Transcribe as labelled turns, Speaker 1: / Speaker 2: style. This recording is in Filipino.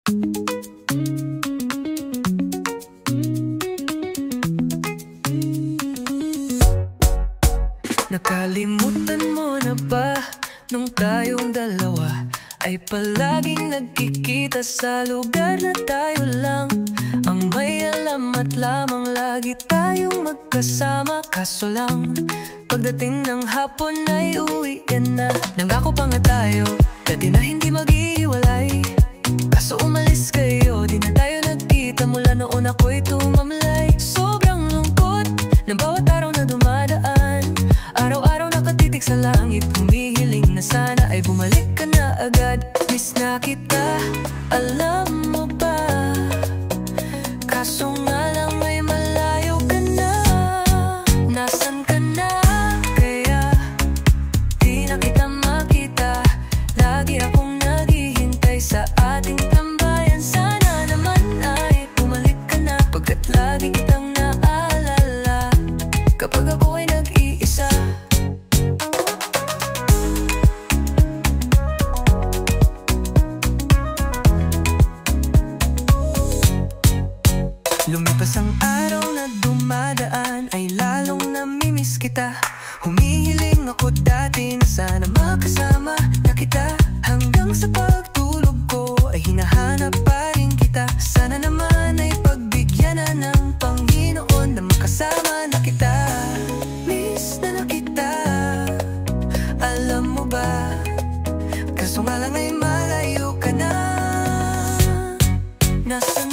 Speaker 1: Nakalimutan mo na ba nung tayong dalawa ay palaging nagkikita sa lugar na tayo lang ang may alam at lamang lagi tayong magkasama? Kaso lang, pagdating ng hapon ay uwiin na. Nangako pa nga tayo dati na hindi maghihiwalay, kaso umalis kayo, di na tayo nagkita mula noon ako'y tumamlay. Sobrang lungkot ng bawat araw na dumadaan, araw-araw nakatitig sa langit, humihiling na sana ay bumalik ka na agad. Miss na kita, alam mo ba? Kaso nga lang ay malayo ka na. Nasaan ka na kaya di na kita makita? Lagi akong naghihintay sa ating tambayan. Sana naman ay bumalik ka na, pagkat lagi kitang naalala kapag ako ay nag-iisa. Lumipas ang araw na dumadaan ay lalong namimiss kita. Humihiling ako dati na sana makasama na kita. Hanggang sa pagtulog ko ay hinahanap pa rin kita. Sana naman ay pagbigyan na ng Panginoon na makasama na kita. Miss na kita, alam mo ba? Kaso nga lang ay malayo ka na. Nasa